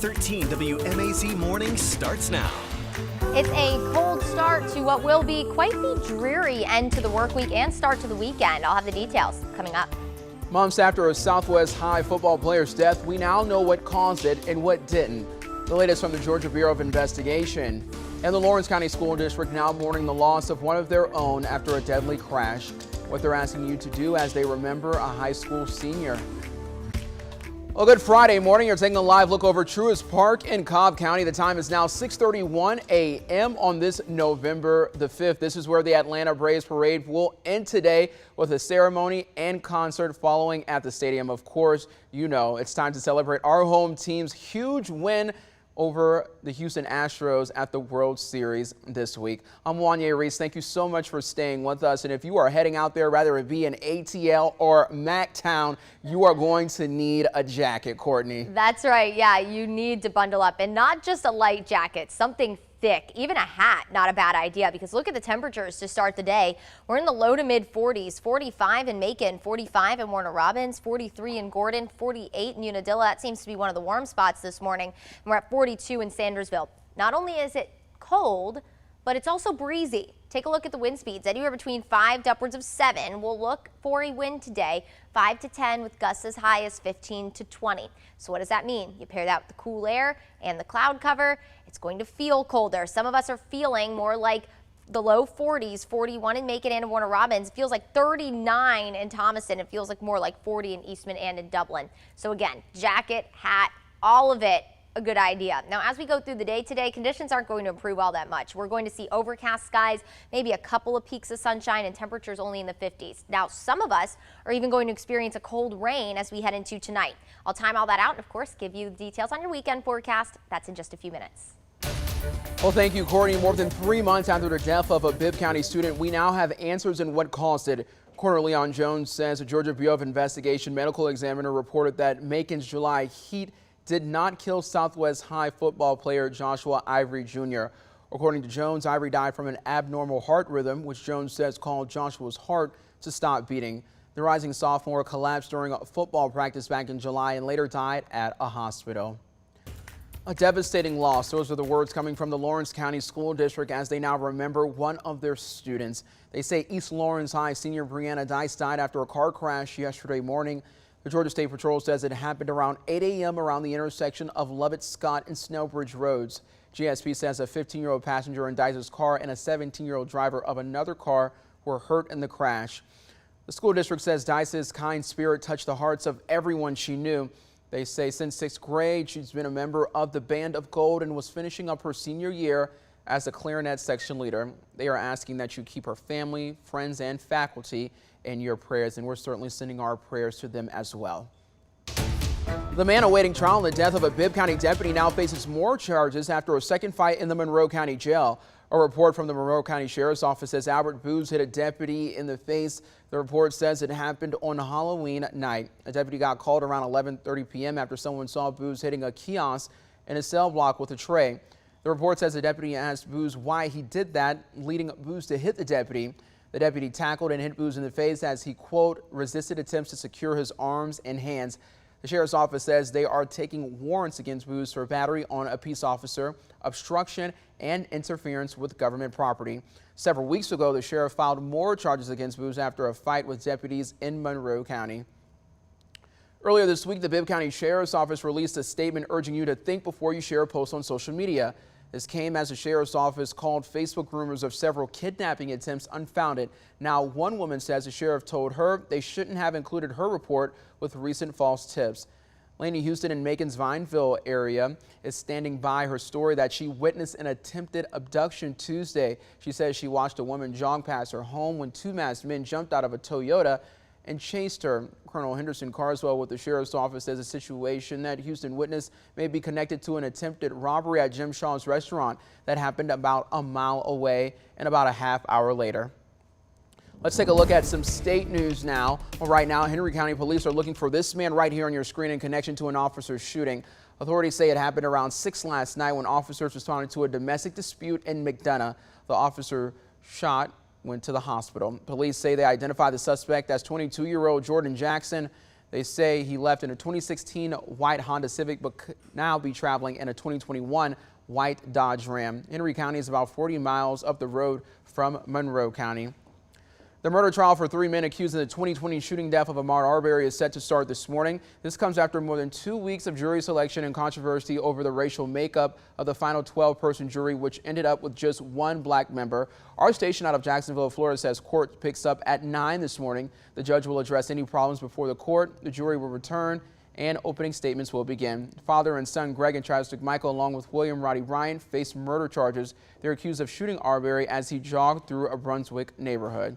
13 WMAZ Morning starts now. It's a cold start to what will be quite the dreary end to the work week and start to the weekend. I'll have the details coming up. Months after a Southwest High football player's death, we now know what caused it and what didn't. The latest from the Georgia Bureau of Investigation. And the Lawrence County School District now mourning the loss of one of their own after a deadly crash. What they're asking you to do as they remember a high school senior. Well, good Friday morning. You're taking a live look over Truist Park in Cobb County. The time is now 6:31 a.m. on this November the 5th. This is where the Atlanta Braves parade will end today with a ceremony and concert following at the stadium. Of course, you know it's time to celebrate our home team's huge win over the Houston Astros at the World Series this week. I'm Wanya Reese. Thank you so much for staying with us. And if you are heading out there, whether it be in ATL or MacTown, you are going to need a jacket, Courtney. That's right. Yeah, you need to bundle up, and not just a light jacket, something thick. Even a hat, not a bad idea, because look at the temperatures to start the day. We're in the low to mid 40s, 45 in Macon, 45 in Warner Robins, 43 in Gordon, 48 in Unadilla. That seems to be one of the warm spots this morning. And we're at 42 in Sandersville. Not only is it cold, but it's also breezy. Take a look at the wind speeds, anywhere between 5 to upwards of 7. We'll look for a wind today, 5 to 10 with gusts as high as 15 to 20. So what does that mean? You pair that with the cool air and the cloud cover, it's going to feel colder. Some of us are feeling more like the low 40s, 41 in Macon and in Warner Robins. It feels like 39 in Thomaston. It feels like more like 40 in Eastman and in Dublin. So again, jacket, hat, all of it, a good idea. Now, as we go through the day today, conditions aren't going to improve all that much. We're going to see overcast skies, maybe a couple of peaks of sunshine, and temperatures only in the 50s. Now, some of us are even going to experience a cold rain as we head into tonight. I'll time all that out and, of course, give you the details on your weekend forecast. That's in just a few minutes. Well, thank you, Courtney. More than 3 months after the death of a Bibb County student, we now have answers in what caused it. Coroner Leon Jones says the Georgia Bureau of Investigation medical examiner reported that Macon's July heat did not kill Southwest High football player Joshua Ivory Junior. According to Jones, Ivory died from an abnormal heart rhythm, which Jones says caused Joshua's heart to stop beating. The rising sophomore collapsed during a football practice back in July and later died at a hospital. A devastating loss. Those are the words coming from the Lawrence County School District as they now remember one of their students. They say East Lawrence High senior Brianna Dice died after a car crash yesterday morning. The Georgia State Patrol says it happened around 8 a.m. around the intersection of Lovett Scott and Snowbridge Roads. GSP says a 15-year-old passenger in Dice's car and a 17-year-old driver of another car were hurt in the crash. The school district says Dice's kind spirit touched the hearts of everyone she knew. They say since 6th grade, she's been a member of the Band of Gold and was finishing up her senior year as a clarinet section leader. They are asking that you keep her family, friends, and faculty in your prayers, and we're certainly sending our prayers to them as well. The man awaiting trial in the death of a Bibb County deputy now faces more charges after a second fight in the Monroe County jail. A report from the Monroe County Sheriff's Office says Albert Booz hit a deputy in the face. The report says it happened on Halloween night. A deputy got called around 11:30 p.m. after someone saw Booz hitting a kiosk in a cell block with a tray. The report says the deputy asked Booz why he did that, leading Booz to hit the deputy. The deputy tackled and hit Booz in the face as he, quote, resisted attempts to secure his arms and hands. The sheriff's office says they are taking warrants against Booz for battery on a peace officer, obstruction, and interference with government property. Several weeks ago, the sheriff filed more charges against Booz after a fight with deputies in Monroe County. Earlier this week, the Bibb County Sheriff's Office released a statement urging you to think before you share a post on social media. This came as the sheriff's office called Facebook rumors of several kidnapping attempts unfounded. Now, one woman says the sheriff told her they shouldn't have included her report with recent false tips. Lainey Houston in Macon's Vineville area is standing by her story that she witnessed an attempted abduction Tuesday. She says she watched a woman jog past her home when two masked men jumped out of a Toyota and chased her. Colonel Henderson Carswell with the sheriff's office says a situation that Houston witnessed may be connected to an attempted robbery at Jim Shaw's restaurant that happened about a mile away and about a half hour later. Let's take a look at some state news now. Well, right now, Henry County police are looking for this man right here on your screen in connection to an officer's shooting. Authorities say it happened around 6 last night when officers responded to a domestic dispute in McDonough. The officer went to the hospital. Police say they identified the suspect as 22-year-old Jordan Jackson. They say he left in a 2016 white Honda Civic but could now be traveling in a 2021 white Dodge Ram. Henry County is about 40 miles up the road from Monroe County. The murder trial for 3 men accused in the 2020 shooting death of Ahmaud Arbery is set to start this morning. This comes after more than 2 weeks of jury selection and controversy over the racial makeup of the final 12-person jury, which ended up with just one black member. Our station out of Jacksonville, Florida, says court picks up at 9 this morning. The judge will address any problems before the court. The jury will return and opening statements will begin. Father and son Greg and Travis Michael, along with William Roddy Ryan, face murder charges. They're accused of shooting Arbery as he jogged through a Brunswick neighborhood.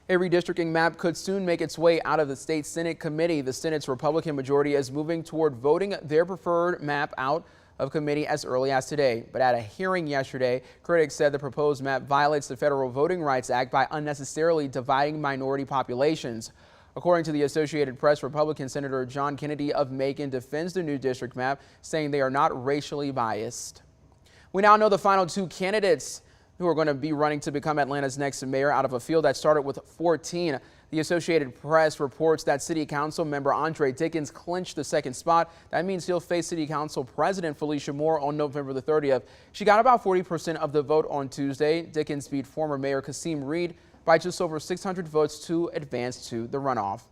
A redistricting map could soon make its way out of the state Senate committee. The Senate's Republican majority is moving toward voting their preferred map out of committee as early as today. But at a hearing yesterday, critics said the proposed map violates the Federal Voting Rights Act by unnecessarily dividing minority populations. According to the Associated Press, Republican Senator John Kennedy of Macon defends the new district map, saying they are not racially biased. We now know the final 2 candidates who are going to be running to become Atlanta's next mayor out of a field that started with 14. The Associated Press reports that City Council member Andre Dickens clinched the second spot. That means he'll face City Council President Felicia Moore on November the 30th. She got about 40% of the vote on Tuesday. Dickens beat former Mayor Kasim Reed by just over 600 votes to advance to the runoff.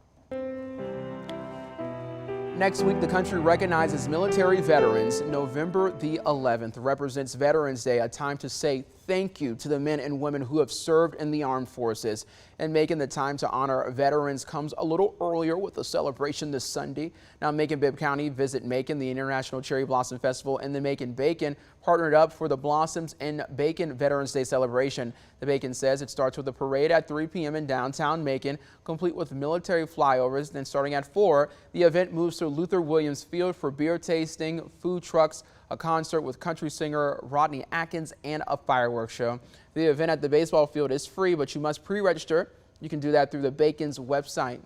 Next week, the country recognizes military veterans. November the 11th represents Veterans Day, a time to say thank you to the men and women who have served in the armed forces. And making the time to honor veterans comes a little earlier with a celebration this Sunday. Now, Macon Bibb County, Visit Macon, the International Cherry Blossom Festival, and the Macon Bacon partnered up for the Blossoms and Bacon Veterans Day celebration. The Bacon says it starts with a parade at 3 p.m. in downtown Macon, complete with military flyovers. Then starting at 4, the event moves to Luther Williams Field for beer tasting, food trucks, a concert with country singer Rodney Atkins, and a fireworks show. The event at the baseball field is free, but you must pre-register. You can do that through the Bacon's website.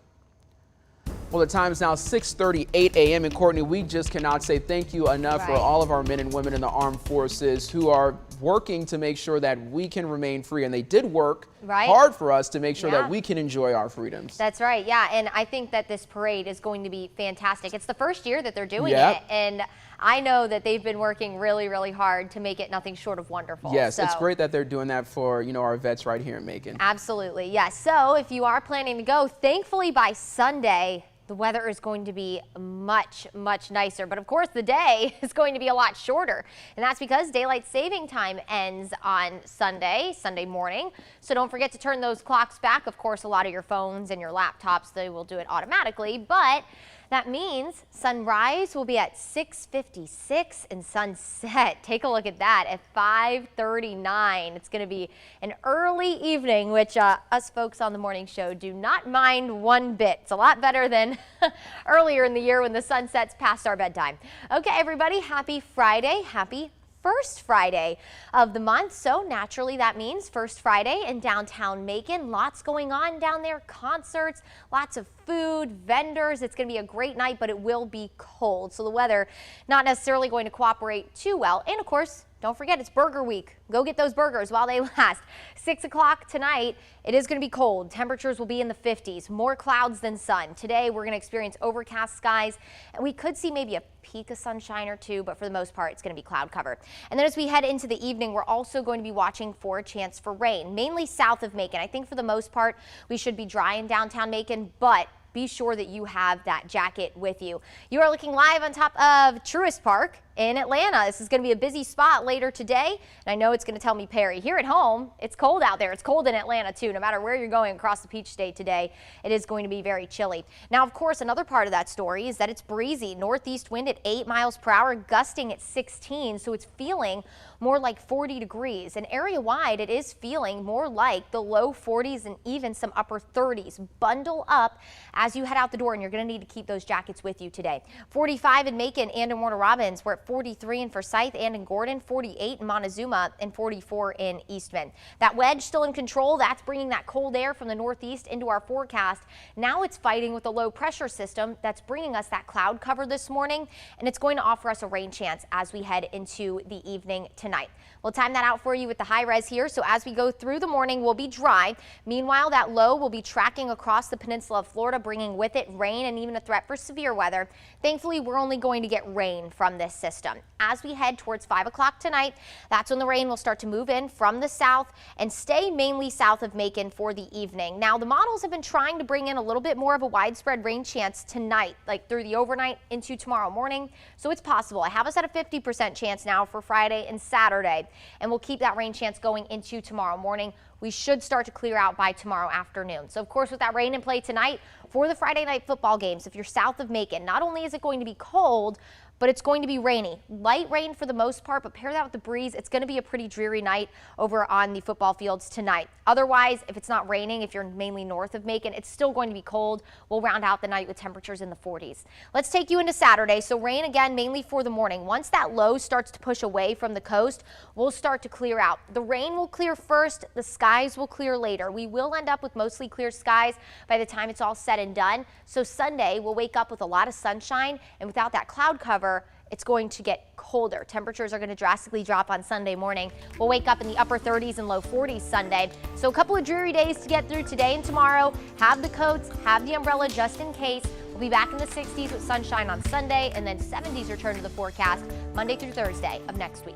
Well, the time is now 6:38 a.m. and Courtney, we just cannot say thank you enough for all of our men and women in the armed forces who are working to make sure that we can remain free. And they did work hard for us to make sure that we can enjoy our freedoms. That's right. Yeah. And I think that this parade is going to be fantastic. It's the first year that they're doing it. And I know that they've been working really, really hard to make it nothing short of wonderful. Yes, it's great that they're doing that for, our vets right here in Macon. Absolutely. Yes. So if you are planning to go, thankfully by Sunday, the weather is going to be much, much nicer. But of course, the day is going to be a lot shorter. And that's because daylight saving time ends on Sunday morning. So don't forget to turn those clocks back. Of course, a lot of your phones and your laptops, they will do it automatically. But that means sunrise will be at 6:56 and sunset, take a look at that, at 5:39. It's going to be an early evening, which us folks on the morning show do not mind one bit. It's a lot better than earlier in the year when the sun sets past our bedtime. Okay, everybody, happy Friday. Happy first Friday of the month. So naturally that means first Friday in downtown Macon. Lots going on down there, concerts, lots of food, vendors. It's going to be a great night, but it will be cold. So the weather not necessarily going to cooperate too well. And of course, don't forget it's burger week. Go get those burgers while they last. 6 o'clock tonight, it is going to be cold. Temperatures will be in the 50s, more clouds than sun. Today, we're going to experience overcast skies, and we could see maybe a peak of sunshine or two, but for the most part, it's going to be cloud cover. And then as we head into the evening, we're also going to be watching for a chance for rain, mainly south of Macon. I think for the most part, we should be dry in downtown Macon, but be sure that you have that jacket with you. You are looking live on top of Truist Park in Atlanta. This is going to be a busy spot later today, and I know it's going to tell me Perry. Here at home, it's cold out there. It's cold in Atlanta too. No matter where you're going across the Peach State today, it is going to be very chilly. Now, of course, another part of that story is that it's breezy. Northeast wind at 8 miles per hour, gusting at 16, so it's feeling more like 40 degrees. And area-wide, it is feeling more like the low 40s and even some upper 30s. Bundle up as you head out the door, and you're going to need to keep those jackets with you today. 45 in Macon and in Warner Robins. We're at 43 in Forsyth and in Gordon, 48 in Montezuma, and 44 in Eastman. That wedge still in control. That's bringing that cold air from the northeast into our forecast. Now it's fighting with a low pressure system that's bringing us that cloud cover this morning, and it's going to offer us a rain chance as we head into the evening tonight. We'll time that out for you with the high res here. So as we go through the morning, we'll be dry. Meanwhile, that low will be tracking across the peninsula of Florida, bringing with it rain and even a threat for severe weather. Thankfully, we're only going to get rain from this system. As we head towards 5 o'clock tonight, that's when the rain will start to move in from the south and stay mainly south of Macon for the evening. Now, the models have been trying to bring in a little bit more of a widespread rain chance tonight, like through the overnight into tomorrow morning. So it's possible. I have us at a 50% chance now for Friday and Saturday, and we'll keep that rain chance going into tomorrow morning. We should start to clear out by tomorrow afternoon. So, of course, with that rain in play tonight for the Friday night football games, if you're south of Macon, not only is it going to be cold, but it's going to be rainy. Light rain for the most part, but pair that with the breeze, it's going to be a pretty dreary night over on the football fields tonight. Otherwise, if it's not raining, if you're mainly north of Macon, it's still going to be cold. We'll round out the night with temperatures in the 40s. Let's take you into Saturday. So rain again, mainly for the morning. Once that low starts to push away from the coast, we'll start to clear out. The rain will clear first. The skies will clear later. We will end up with mostly clear skies by the time it's all said and done. So Sunday, we'll wake up with a lot of sunshine, and without that cloud cover, it's going to get colder. Temperatures are going to drastically drop on Sunday morning. We'll wake up in the upper 30s and low 40s Sunday. So a couple of dreary days to get through today and tomorrow. Have the coats, have the umbrella just in case. We'll be back in the 60s with sunshine on Sunday, and then 70s return to the forecast Monday through Thursday of next week.